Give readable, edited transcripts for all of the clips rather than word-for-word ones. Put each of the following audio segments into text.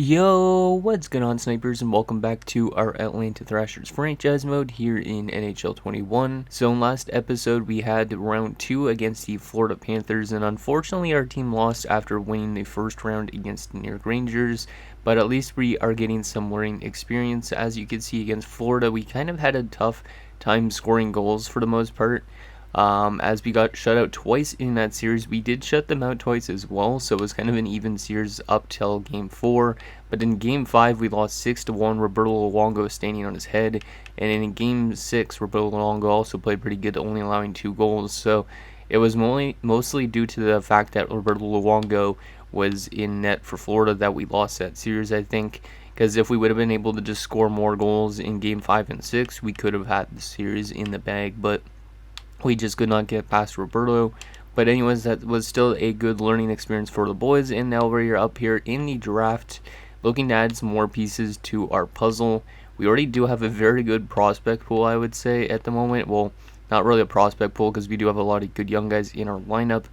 Yo, what's going on, snipers, and welcome back to our Atlanta Thrashers franchise mode here in NHL 21. So in last episode, we had round 2 against the Florida Panthers, and unfortunately our team lost after winning the first round against the New York Rangers, but at least we are getting some learning experience. As you can see against Florida, we kind of had a tough time scoring goals for the most part. As we got shut out twice in that series. We did shut them out twice as well, so it was kind of an even series up till game 4. But in game 5, we lost 6-1. Roberto Luongo standing on his head, and in game 6, Roberto Luongo also played pretty good, only allowing 2 goals. So it was mostly due to the fact that Roberto Luongo was in net for Florida that we lost that series, I think. Because if we would have been able to just score more goals in game 5 and 6, we could have had the series in the bag. But we just could not get past Roberto. But anyways, that was still a good learning experience for the boys. And now we're up here in the draft, looking to add some more pieces to our puzzle. We already do have a very good prospect pool, I would say, at the moment. Well, not really a prospect pool, because we do have a lot of good young guys in our lineup.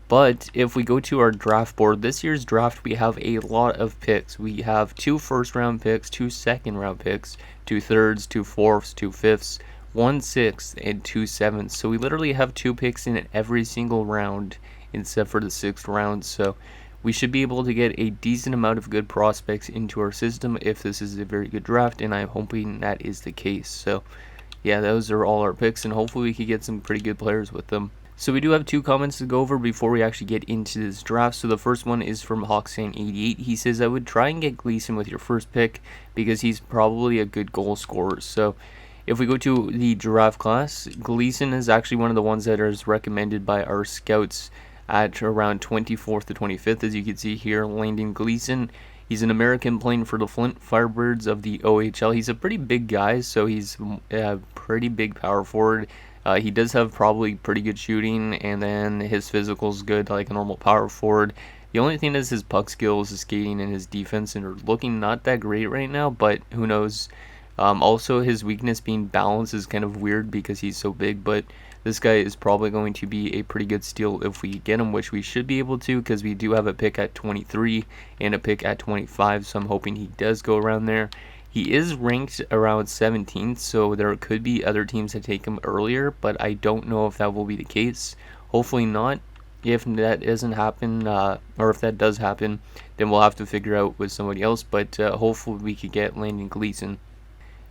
But if we go to our draft board, this year's draft, we have a lot of picks. We have 2 first-round picks, 2 second-round picks, 2 thirds, 2 fourths, 2 fifths, 1 sixth, and 2 sevenths. So we literally have 2 picks in every single round except for the 6th round. So we should be able to get a decent amount of good prospects into our system if this is a very good draft, and I'm hoping that is the case. So yeah, those are all our picks, and hopefully we could get some pretty good players with them. So we do have 2 comments to go over before we actually get into this draft. So the first one is from Hawksan88. He says, I would try and get Gleason with your first pick because he's probably a good goal scorer. So if we go to the draft class, Gleason is actually one of the ones that is recommended by our scouts at around 24th to 25th. As you can see here, Landon Gleason. He's an American playing for the Flint Firebirds of the OHL. He's a pretty big guy, so he's a pretty big power forward. He does have probably pretty good shooting, and then his physical's good like a normal power forward. The only thing is his puck skills, his skating, and his defense are looking not that great right now, but who knows. Also, his weakness being balance is kind of weird because he's so big, but this guy is probably going to be a pretty good steal if we get him, which we should be able to because we do have a pick at 23 and a pick at 25, so I'm hoping he does go around there. He is ranked around 17th, so there could be other teams that take him earlier, but I don't know if that will be the case. Hopefully not. If that doesn't happen, or if that does happen, then we'll have to figure out with somebody else, but hopefully we could get Landon Gleason.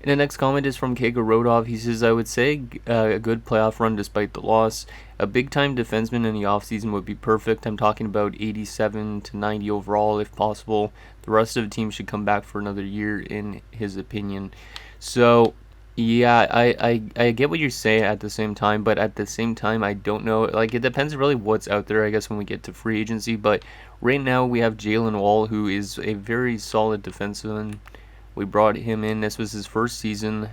And the next comment is from Kego Rodov. He says, I would say a good playoff run despite the loss. A big-time defenseman in the offseason would be perfect. I'm talking about 87 to 90 overall if possible. The rest of the team should come back for another year, in his opinion. So, yeah, I get what you're saying at the same time, but at the same time, I don't know. Like, it depends really what's out there, I guess, when we get to free agency. But right now, we have Jalen Wall, who is a very solid defenseman. We brought him in. This was his first season.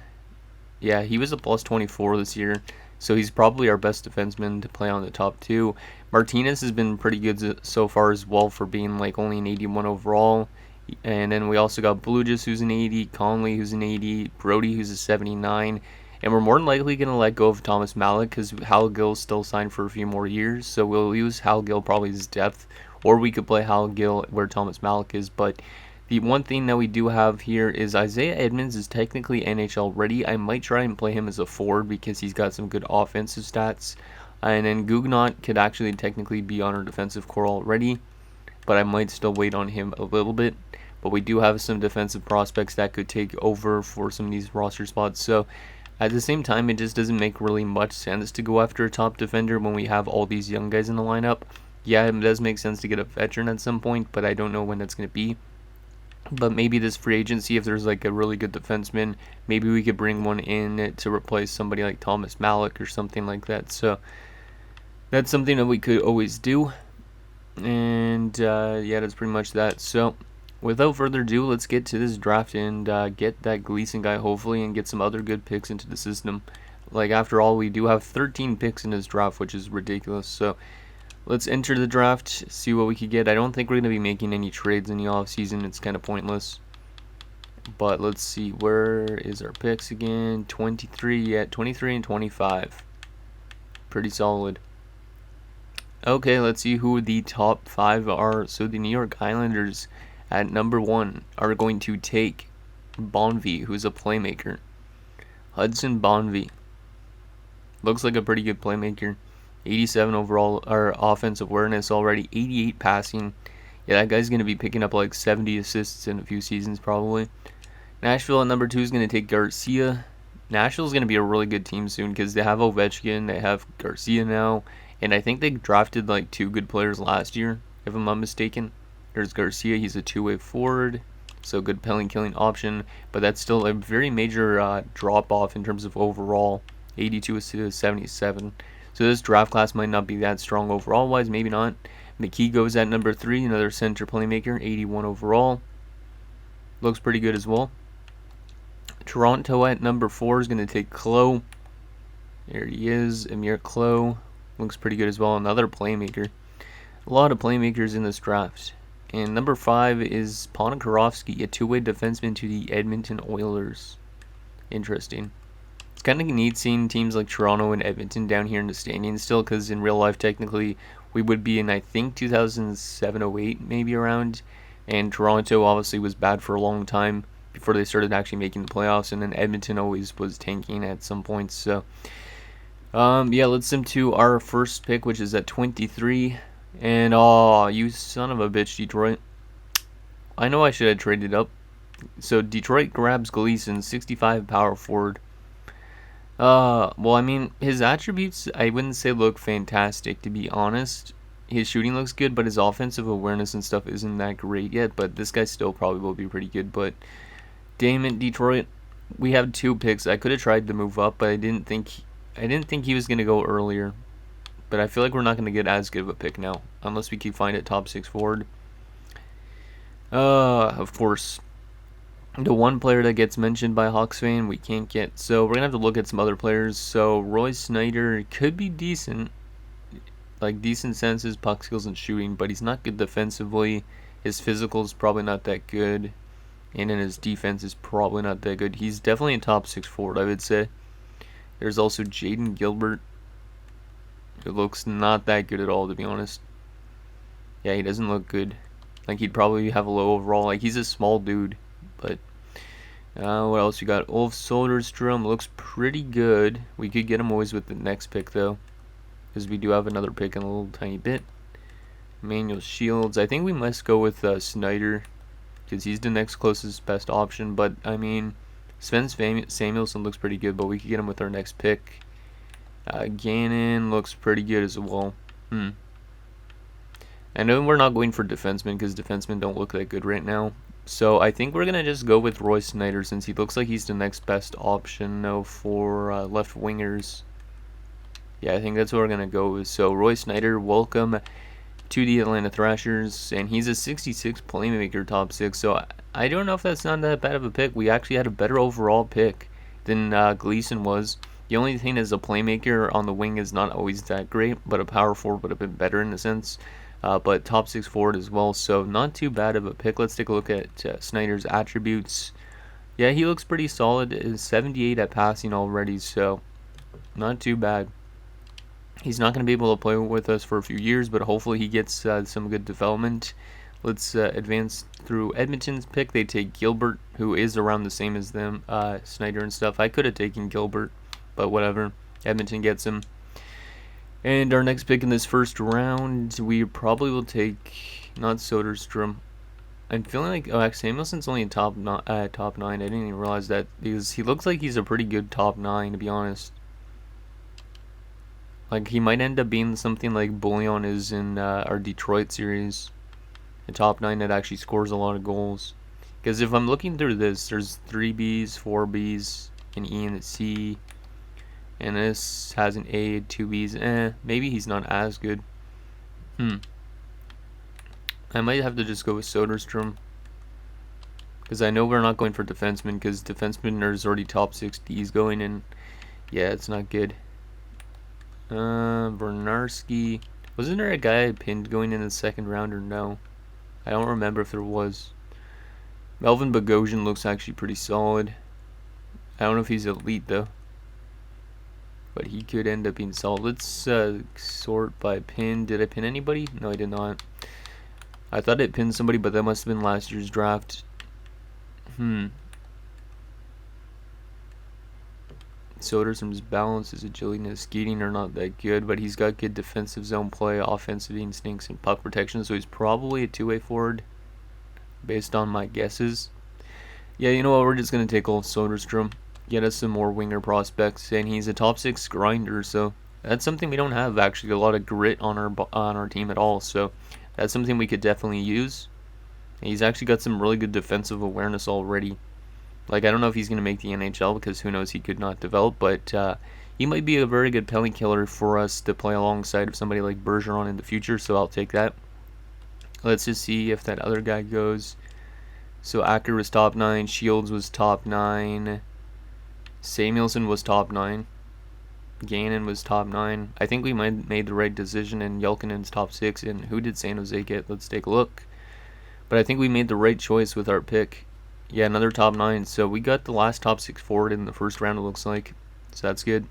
Yeah, he was a plus 24 this year, so he's probably our best defenseman to play on the top 2. Martinez has been pretty good so far as well for being like only an 81 overall. And then we also got Blugis, who's an 80, Conley, who's an 80, Brody, who's a 79. And we're more than likely going to let go of Thomas Malek because Hal Gill's still signed for a few more years. So we'll use Hal Gill probably as depth, or we could play Hal Gill where Thomas Malek is. But the one thing that we do have here is Isaiah Edmonds is technically NHL ready. I might try and play him as a forward because he's got some good offensive stats. And then Guggenot could actually technically be on our defensive core already, but I might still wait on him a little bit. But we do have some defensive prospects that could take over for some of these roster spots. So at the same time, it just doesn't make really much sense to go after a top defender when we have all these young guys in the lineup. Yeah, it does make sense to get a veteran at some point, but I don't know when that's going to be. But maybe this free agency, if there's like a really good defenseman, maybe we could bring one in to replace somebody like Thomas Malek or something like that. So that's something that we could always do. And yeah, that's pretty much that. So without further ado, let's get to this draft and get that Gleason guy hopefully and get some other good picks into the system. Like, after all, we do have 13 picks in this draft, which is ridiculous. So let's enter the draft, see what we could get. I don't think we're going to be making any trades in the offseason. It's kind of pointless. But let's see, where is our picks again? 23, yeah, 23 and 25. Pretty solid. Okay, let's see who the top 5 are. So the New York Islanders at number 1 are going to take Bonvi, who's a playmaker. Hudson Bonvi. Looks like a pretty good playmaker. 87 overall or offensive awareness already, 88 passing. Yeah, that guy's going to be picking up like 70 assists in a few seasons probably. Nashville at number 2 is going to take Garcia. Nashville's going to be a really good team soon because they have Ovechkin, they have Garcia now, and I think they drafted like 2 good players last year, if I'm not mistaken. There's Garcia, he's a two-way forward, so good penalty killing option, but that's still a very major drop-off in terms of overall, 82 to 77. So this draft class might not be that strong overall-wise, maybe not. McKee goes at number 3, another center playmaker, 81 overall. Looks pretty good as well. Toronto at number 4 is going to take Clowe. There he is, Amir Clowe. Looks pretty good as well, another playmaker. A lot of playmakers in this draft. And number 5 is Ponikarovsky, a two-way defenseman to the Edmonton Oilers. Interesting. It's kind of neat seeing teams like Toronto and Edmonton down here in the standings still, because in real life, technically, we would be in, I think, 2007-08, maybe around. And Toronto obviously was bad for a long time before they started actually making the playoffs, and then Edmonton always was tanking at some points. So, yeah, let's sim to our first pick, which is at 23. And, oh, you son of a bitch, Detroit. I know I should have traded up. So, Detroit grabs Gleason, 65 power forward. Well, I mean, his attributes, I wouldn't say look fantastic, to be honest. His shooting looks good, but his offensive awareness and stuff isn't that great yet. But this guy still probably will be pretty good. But, damn it, Detroit. We have 2 picks. I could have tried to move up, but I didn't think he was going to go earlier. But I feel like we're not going to get as good of a pick now, unless we keep finding it top 6 forward. Of course, the one player that gets mentioned by Hawks fan we can't get. So we're going to have to look at some other players. So Roy Snyder could be decent. Like decent senses, puck skills, and shooting. But he's not good defensively. His physical is probably not that good. And then his defense is probably not that good. He's definitely a top 6 forward, I would say. There's also Jaden Gilbert. It looks not that good at all, to be honest. Yeah, he doesn't look good. Like, he'd probably have a low overall. Like, he's a small dude. But, what else we got? Ulf Soderstrom looks pretty good. We could get him always with the next pick, though. Because we do have another pick in a little tiny bit. Emmanuel Shields. I think we must go with Snyder. Because he's the next closest best option. But, I mean, Sven Samuelsson looks pretty good. But we could get him with our next pick. Gannon looks pretty good as well. I know we're not going for defensemen because defensemen don't look that good right now. So I think we're going to just go with Roy Snyder since he looks like he's the next best option now for left wingers. Yeah, I think that's what we're going to go with. So Roy Snyder, welcome to the Atlanta Thrashers. And he's a 66 playmaker top 6. So I don't know if that's not that bad of a pick. We actually had a better overall pick than Gleason was. The only thing is a playmaker on the wing is not always that great, but a power forward would have been better in a sense. But top 6 forward as well, so not too bad of a pick. Let's take a look at Snyder's attributes. Yeah, he looks pretty solid. Is 78 at passing already, so not too bad. He's not going to be able to play with us for a few years, but hopefully he gets some good development. Let's advance through Edmonton's pick. They take Gilbert, who is around the same as them, Snyder and stuff. I could have taken Gilbert, but whatever. Edmonton gets him. And our next pick in this first round, we probably will take not Soderstrom. I'm feeling like Samuelson's only in top 9. I didn't even realize that because he looks like he's a pretty good top 9, to be honest. Like he might end up being something like Bullion is in our Detroit series, a top 9 that actually scores a lot of goals. Because if I'm looking through this, there's 3 Bs, 4 Bs, an E and a C. And this has an A, 2 Bs. Maybe he's not as good. I might have to just go with Soderstrom. Because I know we're not going for defensemen. Because defensemen there's already top 6 Ds going. And yeah, it's not good. Bernarski. Wasn't there a guy I pinned going in the second round or no? I don't remember if there was. Melvin Bogosian looks actually pretty solid. I don't know if he's elite though. But he could end up being solid. Let's sort by pin. Did I pin anybody? No, I did not. I thought it pinned somebody, but that must have been last year's draft. Soderstrom's balance, his agility, and his skating are not that good, but he's got good defensive zone play, offensive instincts, and puck protection, so he's probably a two-way forward, based on my guesses. Yeah, you know what, we're just going to take old Soderstrom, get us some more winger prospects, and he's a top 6 grinder, so that's something we don't have, actually, a lot of grit on our team at all, so that's something we could definitely use. And he's actually got some really good defensive awareness already. Like, I don't know if he's going to make the NHL, because who knows, he could not develop, but he might be a very good penalty killer for us to play alongside of somebody like Bergeron in the future, so I'll take that. Let's just see if that other guy goes. So Acker was top 9, Shields was top 9, Samuelson was top 9, Gannon was top 9. I think we might have made the right decision, and Yelkinen's top 6, and who did San Jose get? Let's take a look. But I think we made the right choice with our pick. Yeah, another top 9. So we got the last top 6 forward in the first round, it looks like. So that's good.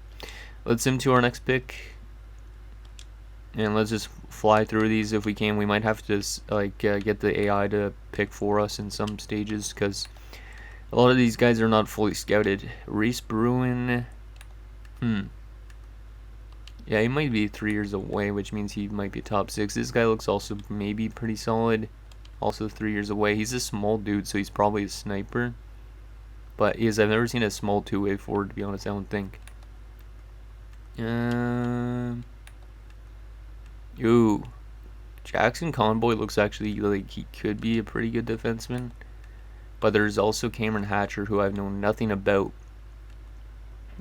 Let's sim to our next pick. And let's just fly through these if we can. We might have to get the AI to pick for us in some stages, because a lot of these guys are not fully scouted. Reese Bruin. Yeah, he might be 3 years away, which means he might be top 6. This guy looks also maybe pretty solid. Also 3 years away. He's a small dude, so he's probably a sniper. But I've never seen a small two-way forward, to be honest, I don't think. Ooh. Jackson Conboy looks actually like he could be a pretty good defenseman. But there's also Cameron Hatcher, who I've known nothing about.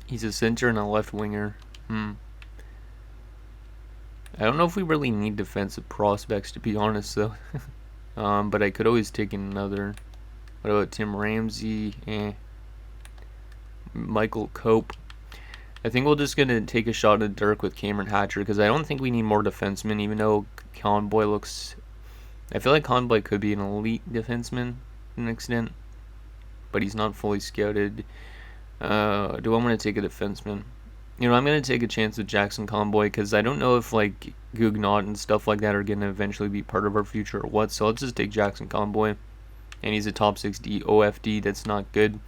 He's a center and a left winger. I don't know if we really need defensive prospects, to be honest, though. But I could always take another. What about Tim Ramsey? Michael Cope. I think we're just going to take a shot at Dirk with Cameron Hatcher, because I don't think we need more defensemen, even though Conboy looks... I feel like Conboy could be an elite defenseman to an extent, but he's not fully scouted. Do I want to take a defenseman? You know, I'm going to take a chance with Jackson Conboy, because I don't know if, like, Gugnaut and stuff like that are going to eventually be part of our future or what, so let's just take Jackson Conboy. And he's a top 6D OFD, that's not good.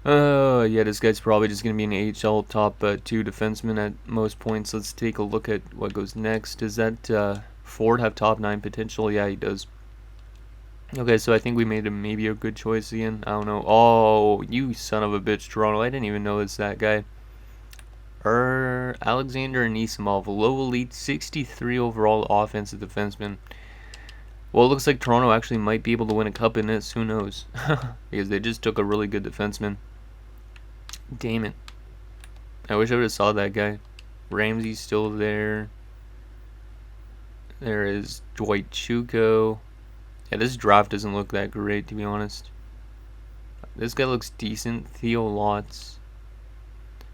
Yeah, this guy's probably just going to be an AHL top 2 defenseman at most points. Let's take a look at what goes next. Does that Ford have top 9 potential? Yeah, he does. Okay, so I think we made maybe a good choice again. I don't know. Oh, you son of a bitch, Toronto. I didn't even know it's that guy. Alexander Anisimov, low elite, 63 overall offensive defenseman. Well, it looks like Toronto actually might be able to win a cup in this. Who knows? Because they just took a really good defenseman. Damn it. I wish I would have saw that guy. Ramsey's still there. There is Dwight Chuko. Yeah, this draft doesn't look that great, to be honest. This guy looks decent. Theo Lotz.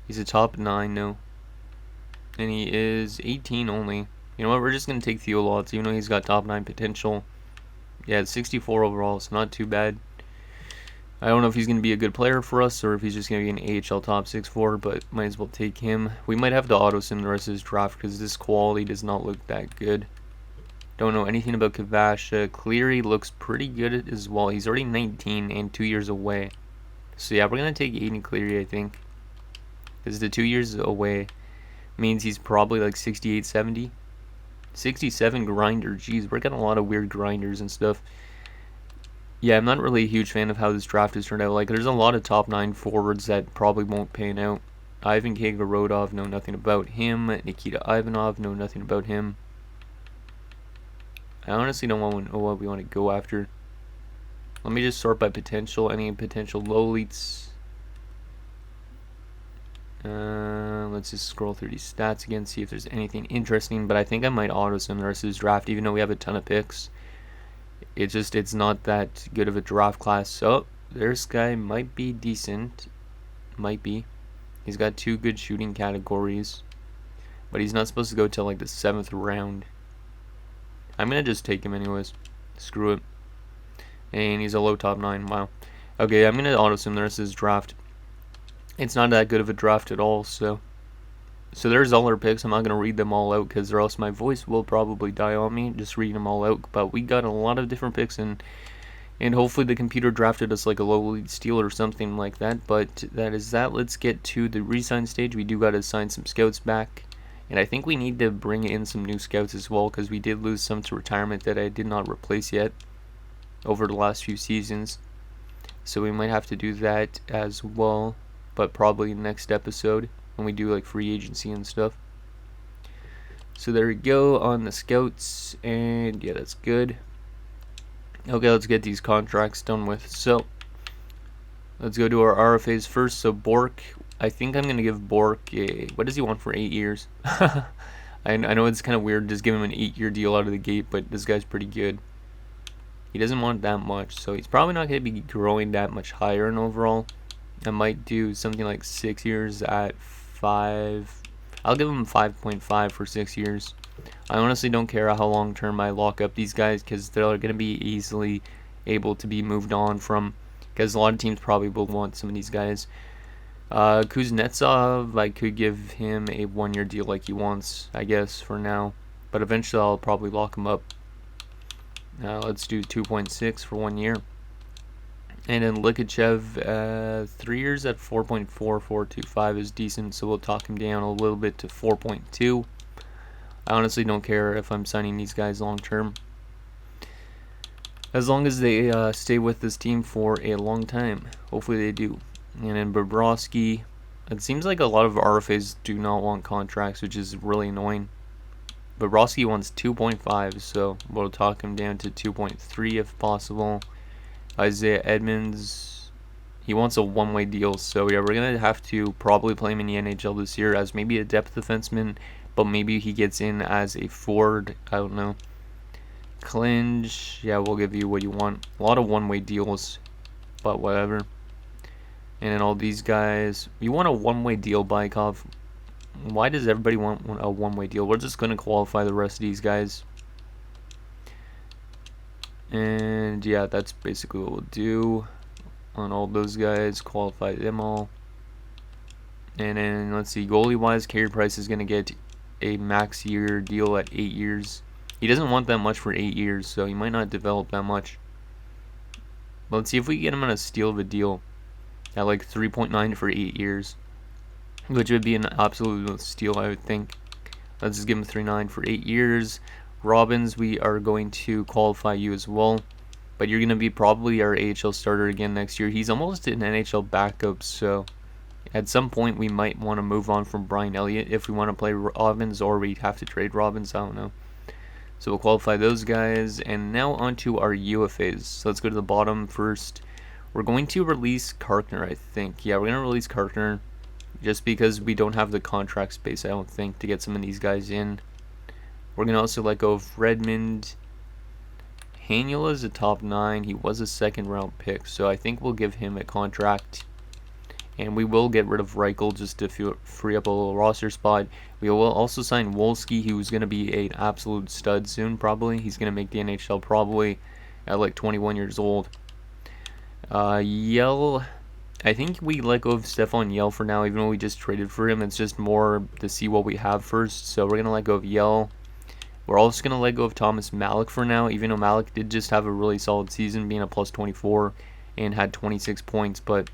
He's a top 9 now. And he is 18 only. You know what, we're just going to take Theo Lotz, even though he's got top 9 potential. Yeah, it's 64 overall, so not too bad. I don't know if he's going to be a good player for us, or if he's just going to be an AHL top 6 forward, but might as well take him. We might have to auto-sim the rest of this draft, because this quality does not look that good. Don't know anything about Kavasha. Cleary looks pretty good as well. He's already 19 and 2 years away. So yeah, we're going to take Aiden Cleary, I think. Because the 2 years away means he's probably like 68, 70. 67 grinder. Jeez, we're getting a lot of weird grinders and stuff. Yeah, I'm not really a huge fan of how this draft has turned out. Like, there's a lot of top 9 forwards that probably won't pan out. Ivan Kagorodov, know nothing about him. Nikita Ivanov, know nothing about him. I honestly don't know what we want to go after. Let me just sort by potential. Any potential low elites. Let's just scroll through these stats again, see if there's anything interesting. But I think I might auto-sim the rest of this draft, even though we have a ton of picks. It's not that good of a draft class. So, this guy might be decent. Might be. He's got 2 good shooting categories. But he's not supposed to go till like the 7th round. I'm going to just take him anyways. Screw it. And he's a low top 9. Wow. Okay, I'm going to auto-sim the rest of this draft. It's not that good of a draft at all, so So there's all our picks. I'm not going to read them all out because or else my voice will probably die on me just reading them all out. But we got a lot of different picks, and hopefully the computer drafted us like a low lead steal or something like that. But that is that. Let's get to the resign stage. We do got to sign some scouts back. And I think we need to bring in some new scouts as well because we did lose some to retirement that I did not replace yet over the last few seasons. So we might have to do that as well, but probably next episode when we do like free agency and stuff. So there we go on the scouts, and yeah, that's good. Okay, let's get these contracts done with. So let's go to our RFAs first. So Bork, I think I'm going to give Bork a, what does he want for 8 years? I know it's kind of weird just give him an 8-year deal out of the gate, but this guy's pretty good. He doesn't want that much, so he's probably not going to be growing that much higher in overall. I might do something like 6 years at 5. I'll give him 5.5 for 6 years. I honestly don't care how long term I lock up these guys because they're going to be easily able to be moved on from, because a lot of teams probably will want some of these guys. Kuznetsov, I could give him a 1-year deal like he wants, I guess, for now. But eventually I'll probably lock him up. Let's do 2.6 for 1 year. And then Likachev, 3 years at 4.4425 is decent, so we'll talk him down a little bit to 4.2. I honestly don't care if I'm signing these guys long term, as long as they stay with this team for a long time. Hopefully they do. And then Bobrovsky, it seems like a lot of RFAs do not want contracts, which is really annoying. Bobrovsky wants 2.5, so we'll talk him down to 2.3 if possible. Isaiah Edmonds, he wants a one-way deal, so yeah, we're going to have to probably play him in the NHL this year as maybe a depth defenseman, but maybe he gets in as a forward, I don't know. Clinge, yeah, we'll give you what you want. A lot of one-way deals, but whatever. And then all these guys, you want a one-way deal, Bykov. Why does everybody want a one-way deal? We're just going to qualify the rest of these guys. And yeah, that's basically what we'll do on all those guys. Qualify them all. And then let's see, goalie-wise, Carey Price is going to get a max year deal at 8 years. He doesn't want that much for 8 years, so he might not develop that much. But let's see if we get him on a steal of a deal at like 3.9 for 8 years, which would be an absolute steal, I would think. Let's just give him 3.9 for 8 years. Robbins, we are going to qualify you as well, but you're going to be probably our AHL starter again next year. He's almost an NHL backup, so at some point we might want to move on from Brian Elliott if we want to play Robbins, or we'd have to trade Robbins, I don't know. So we'll qualify those guys, and now onto our UFAs. So let's go to the bottom first. We're going to release Karkner, I think. Yeah, we're going to release Karkner just because we don't have the contract space, I don't think, to get some of these guys in. We're going to also let go of Redmond. Hanula is a top 9. He was a second-round pick, so I think we'll give him a contract. And we will get rid of Reichel just to free up a little roster spot. We will also sign Wolski, who's going to be an absolute stud soon, probably. He's going to make the NHL probably at like 21 years old. Yell, I think we let go of Stefan Yell for now, even though we just traded for him. It's just more to see what we have first. So we're going to let go of Yell. We're also going to let go of Thomas Malik for now, even though Malik did just have a really solid season, being a plus 24 and had 26 points. But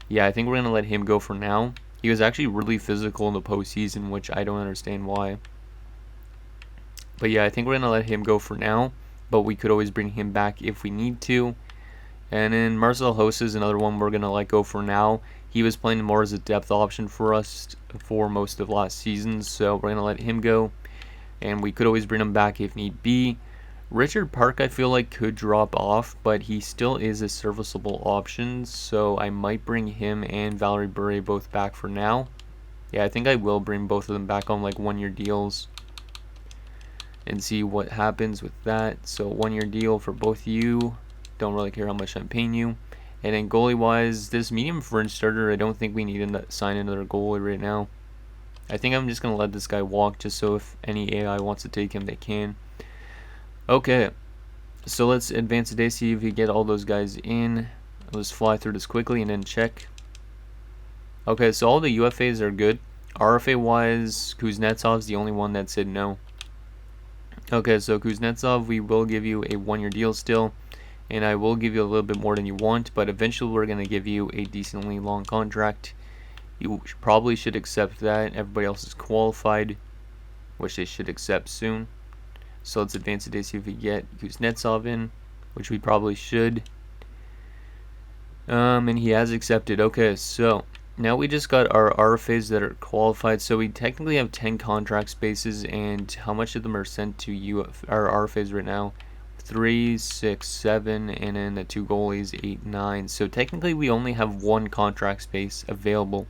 yeah, I think we're going to let him go for now. He was actually really physical in the postseason, which I don't understand why. But yeah, I think we're going to let him go for now, but we could always bring him back if we need to. And then Marcel Hossa is another one we're going to let go for now. He was playing more as a depth option for us for most of last season, so we're going to let him go. And we could always bring him back if need be. Richard Park, I feel like, could drop off, but he still is a serviceable option, so I might bring him and Valerie Bure both back for now. Yeah, I think I will bring both of them back on like 1-year deals and see what happens with that. So 1-year deal for both of you. Don't really care how much I'm paying you. And then goalie-wise, this medium fringe starter, I don't think we need to sign another goalie right now. I think I'm just going to let this guy walk just so if any AI wants to take him, they can. Okay, so let's advance today, see if we get all those guys in. Let's fly through this quickly and then check. Okay, so all the UFAs are good. RFA wise, Kuznetsov's the only one that said no. Okay, so Kuznetsov, we will give you a 1-year deal still, and I will give you a little bit more than you want, but eventually we're going to give you a decently long contract. You probably should accept that. Everybody else is qualified, which they should accept soon. So let's advance it to see if we get Kuznetsov in, which we probably should. And he has accepted. Okay, so now we just got our RFAs that are qualified. So we technically have 10 contract spaces, and how much of them are sent to our RFAs right now? 3, 6, 7, and then the 2 goalies, 8, 9. So technically we only have 1 contract space available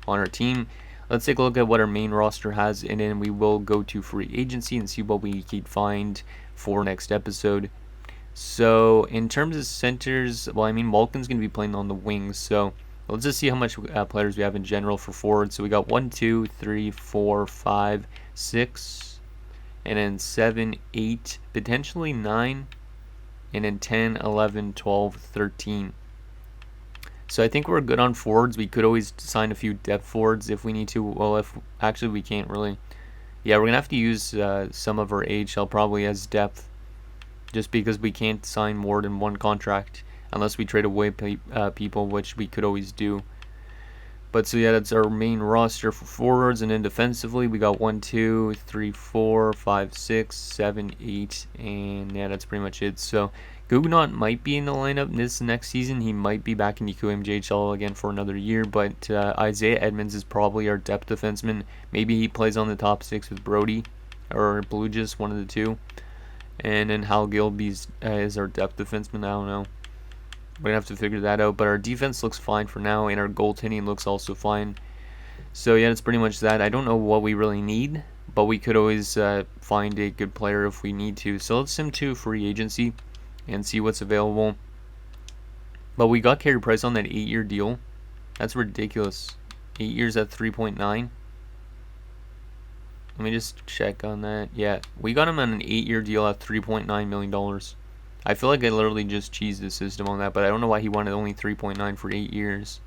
on our team. Let's take a look at what our main roster has, and then we will go to free agency and see what we can find for next episode. So in terms of centers, well, I mean, Malkin's going to be playing on the wings, so let's just see how much players we have in general for forwards. So we got 1, 2, 3, 4, 5, 6, and then 7, 8, potentially 9, and then 10, 11, 12, 13. So I think we're good on forwards. We could always sign a few depth forwards if we need to. Well, if actually we can't really. Yeah, we're going to have to use some of our AHL probably as depth, just because we can't sign more than 1 contract unless we trade away people, which we could always do. But so yeah, that's our main roster for forwards, and then defensively we got 1, 2, 3, 4, 5, 6, 7, 8, and yeah, that's pretty much it. So Guggenot might be in the lineup this next season. He might be back in the QMJHL again for another year, but Isaiah Edmonds is probably our depth defenseman. Maybe he plays on the top 6 with Brody or Blugis, one of the two. And then Hal Gilby is our depth defenseman. I don't know. We're going to have to figure that out. But our defense looks fine for now, and our goaltending looks also fine. So yeah, that's pretty much that. I don't know what we really need, but we could always find a good player if we need to. So let's sim to free agency and see what's available. But we got Carey Price on that 8-year deal. That's ridiculous. 8 years at 3.9. Let me just check on that. Yeah, we got him on an 8-year deal at $3.9 million. I feel like I literally just cheesed the system on that, but I don't know why he wanted only 3.9 for 8 years.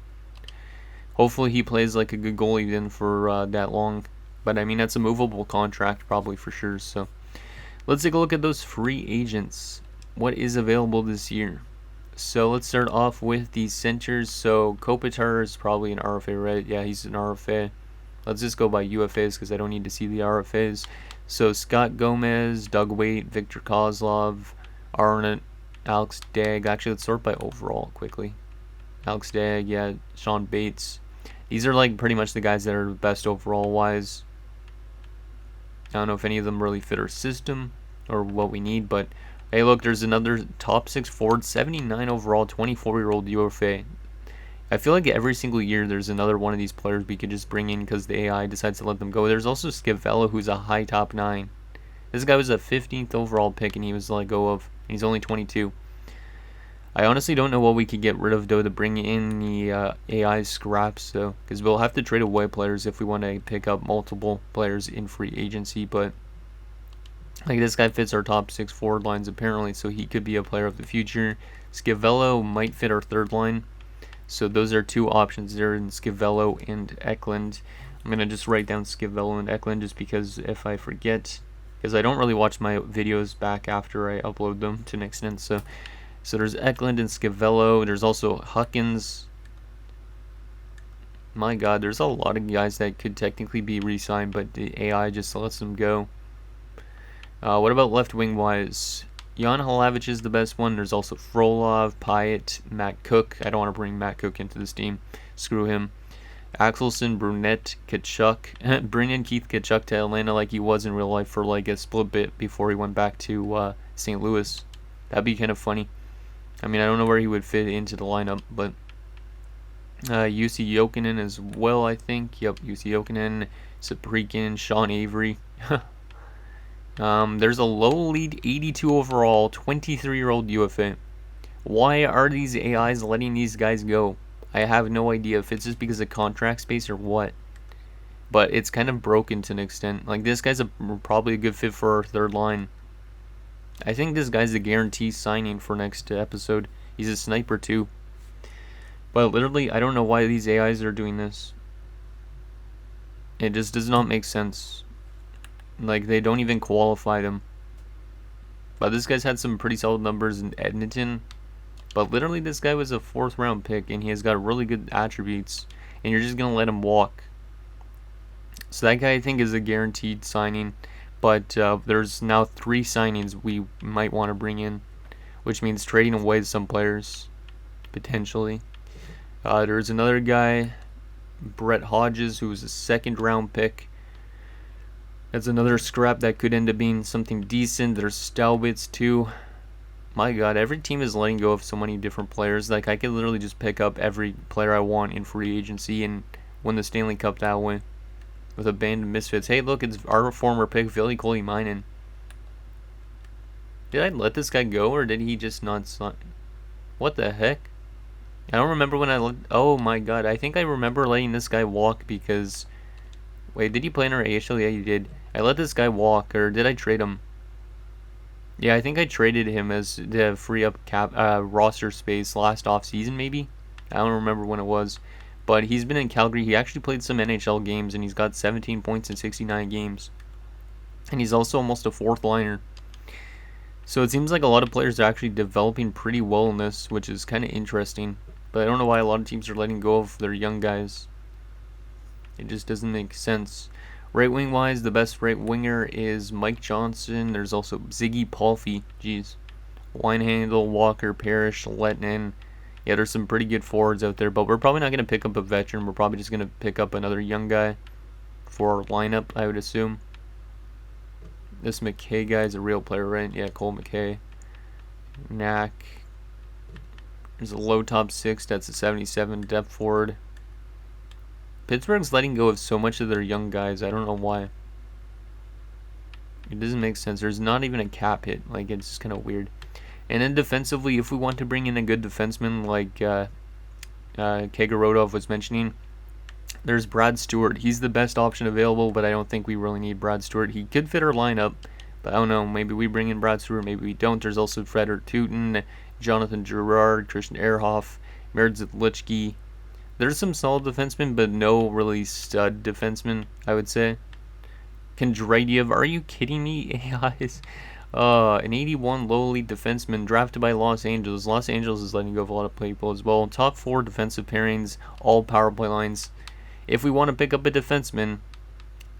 Hopefully he plays like a good goalie then for that long. But I mean, that's a movable contract probably for sure. So let's take a look at those free agents. What is available this year? So let's start off with the centers. So Kopitar is probably an RFA, right? Yeah, he's an RFA. Let's just go by UFAs because I don't need to see the RFAs. So Scott Gomez, Doug Waite, Victor Kozlov, Arnott, Alex Dagg. Actually, let's sort by overall quickly. Alex Dagg, yeah, Sean Bates. These are like pretty much the guys that are the best overall wise. I don't know if any of them really fit our system or what we need, but hey, look, there's another top 6 forward, 79 overall, 24-year-old UFA. I feel like every single year there's another one of these players we could just bring in because the AI decides to let them go. There's also Scavella, who's a high top 9. This guy was a 15th overall pick, and he was let go of. He's only 22. I honestly don't know what we could get rid of, though, to bring in the AI scraps, though, because we'll have to trade away players if we want to pick up multiple players in free agency, but like this guy fits our top 6 forward lines, apparently, so he could be a player of the future. Scavello might fit our 3rd line. So those are 2 options there in Scavello and Eklund. I'm going to just write down Scavello and Eklund just because if I forget, because I don't really watch my videos back after I upload them to an extent. So there's Eklund and Scavello. There's also Huckins. My God, there's a lot of guys that could technically be re-signed, but the AI just lets them go. What about left wing wise? Jan Halavich is the best one. There's also Frolov, Pyatt, Matt Cook. I don't want to bring Matt Cook into this team. Screw him. Axelson, Brunette, Kachuk. Bring in Keith Kachuk to Atlanta like he was in real life for like a split bit before he went back to St. Louis. That'd be kind of funny. I mean, I don't know where he would fit into the lineup, but UC Jokinen as well, I think. Yep, UC Jokinen, Saprikin, Sean Avery. There's a low lead 82 overall, 23-year-old UFA. Why are these AIs letting these guys go? I have no idea if it's just because of contract space or what. But it's kind of broken to an extent. Like, this guy's probably a good fit for our 3rd line. I think this guy's a guarantee signing for next episode. He's a sniper too. But literally, I don't know why these AIs are doing this. It just does not make sense. Like, they don't even qualify them. But this guy's had some pretty solid numbers in Edmonton. But literally, this guy was a 4th round pick, and he has got really good attributes. And you're just going to let him walk. So that guy, I think, is a guaranteed signing. But there's now 3 signings we might want to bring in, which means trading away some players, potentially. There's another guy, Brett Hodges, who was a 2nd round pick. That's another scrap that could end up being something decent. There's Staubitz too. My god, every team is letting go of so many different players. Like, I could literally just pick up every player I want in free agency and win the Stanley Cup that way with a band of misfits. Hey, look, it's our former pick, Ville Koivunen. Did I let this guy go, or did he just not sign? What the heck? I don't remember when I let... Oh my god, I think I remember letting this guy walk because... Wait, did he play in our AHL? Yeah, he did. I let this guy walk, or did I trade him? Yeah, I think I traded him as to free up roster space last offseason, maybe? I don't remember when it was. But he's been in Calgary. He actually played some NHL games, and he's got 17 points in 69 games. And he's also almost a 4th liner. So it seems like a lot of players are actually developing pretty well in this, which is kind of interesting. But I don't know why a lot of teams are letting go of their young guys. It just doesn't make sense. Right wing wise, the best right winger is Mike Johnson. There's also Ziggy Palffy. Jeez. Winehandle, Walker, Parrish, Lettinen. Yeah, there's some pretty good forwards out there, but we're probably not going to pick up a veteran. We're probably just going to pick up another young guy for our lineup, I would assume. This McKay guy is a real player, right? Yeah, Cole McKay. Knack. There's a low top 6. That's a 77 depth forward. Pittsburgh's letting go of so much of their young guys. I don't know why. It doesn't make sense. There's not even a cap hit. Like, it's just kind of weird. And then defensively, if we want to bring in a good defenseman like Kagorodov was mentioning, there's Brad Stewart. He's the best option available, but I don't think we really need Brad Stewart. He could fit our lineup, but I don't know. Maybe we bring in Brad Stewart, maybe we don't. There's also Frederik Tuten, Jonathan Girard, Christian Ehrhoff, Meredith Lichky. There's some solid defensemen, but no really stud defensemen, I would say. Kondratyov, are you kidding me, guys? An 81 lowly defenseman drafted by Los Angeles. Los Angeles is letting go of a lot of people as well. Top 4 defensive pairings, all power play lines. If we want to pick up a defenseman,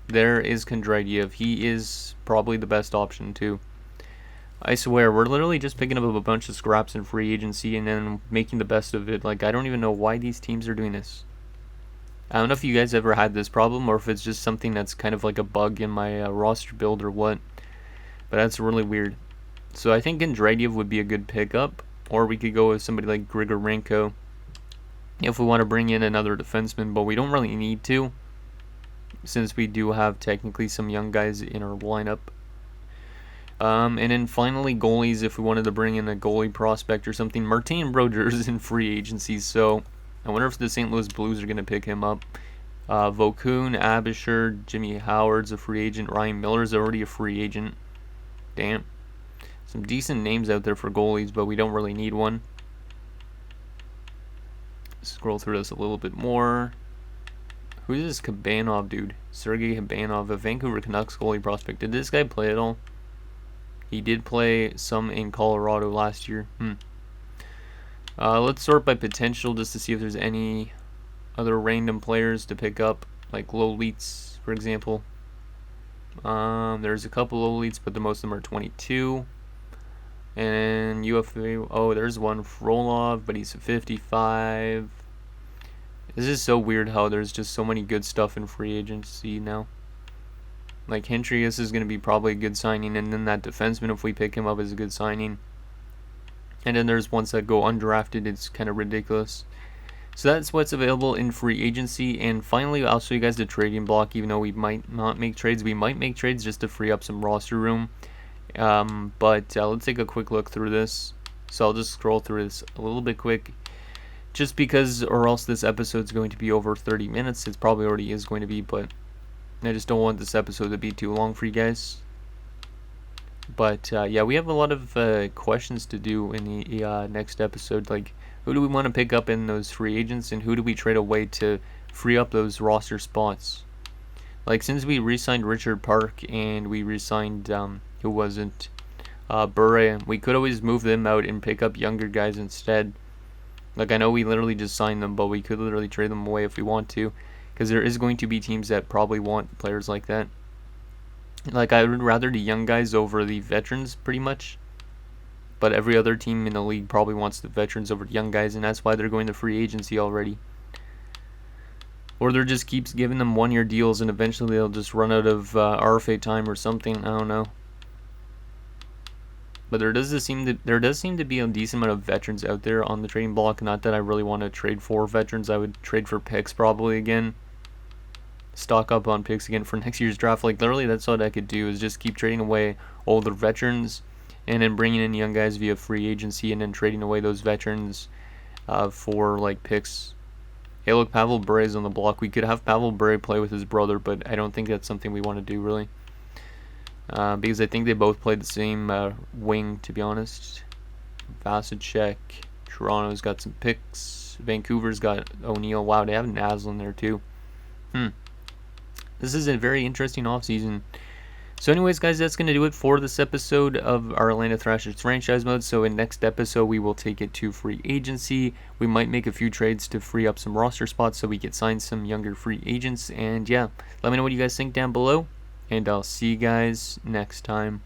there is Kondratyov. He is probably the best option too. I swear, we're literally just picking up a bunch of scraps in free agency and then making the best of it. Like, I don't even know why these teams are doing this. I don't know if you guys ever had this problem or if it's just something that's kind of like a bug in my roster build or what. But that's really weird. So I think Kondratyov would be a good pickup. Or we could go with somebody like Grigorenko if we want to bring in another defenseman. But we don't really need to, since we do have technically some young guys in our lineup. And then finally, goalies, if we wanted to bring in a goalie prospect or something. Martin Brodeur is in free agency, so I wonder if the St. Louis Blues are going to pick him up. Vokun, Abisher, Jimmy Howard's a free agent. Ryan Miller's already a free agent. Damn. Some decent names out there for goalies, but we don't really need one. Scroll through this a little bit more. Who's this Kabanov dude? Sergei Kabanov, a Vancouver Canucks goalie prospect. Did this guy play at all? He did play some in Colorado last year. Let's sort by potential just to see if there's any other random players to pick up, like Lolitz, for example. There's a couple Lolitz, but most of them are 22. And UFA, oh, there's one, Frolov, but he's 55. This is so weird how there's just so many good stuff in free agency now. Like, Hentrius is going to be probably a good signing, and then that defenseman, if we pick him up, is a good signing. And then there's ones that go undrafted. It's kind of ridiculous. So that's what's available in free agency. And finally, I'll show you guys the trading block. Even though we might not make trades, we might make trades just to free up some roster room. But let's take a quick look through this. So I'll just scroll through this a little bit quick, just because, or else this episode's going to be over 30 minutes. It probably already is going to be, but I just don't want this episode to be too long for you guys. But yeah, we have a lot of questions to do in the next episode. Like, who do we want to pick up in those free agents, and who do we trade away to free up those roster spots? Like, since we re-signed Richard Park and we re-signed, who wasn't, Bure, we could always move them out and pick up younger guys instead. Like, I know we literally just signed them, but we could literally trade them away if we want to, because there is going to be teams that probably want players like that. Like, I would rather the young guys over the veterans, pretty much. But every other team in the league probably wants the veterans over the young guys, and that's why they're going to free agency already. Or they're just keeps giving them one-year deals, and eventually they'll just run out of RFA time or something. I don't know. But there does seem to be a decent amount of veterans out there on the trading block. Not that I really want to trade for veterans. I would trade for picks probably again. Stock up on picks again for next year's draft. Like, literally, that's what I could do, is just keep trading away older veterans and then bringing in young guys via free agency and then trading away those veterans for, like, picks. Hey, look, Pavel Bure's on the block. We could have Pavel Bure play with his brother, but I don't think that's something we want to do, really. Because I think they both played the same wing, to be honest. Vasicek. Toronto's got some picks. Vancouver's got O'Neill. Wow, they have Naslin there, too. This is a very interesting offseason. So anyways, guys, that's going to do it for this episode of our Atlanta Thrashers franchise mode. So in next episode, we will take it to free agency. We might make a few trades to free up some roster spots so we can sign some younger free agents. And yeah, let me know what you guys think down below. And I'll see you guys next time.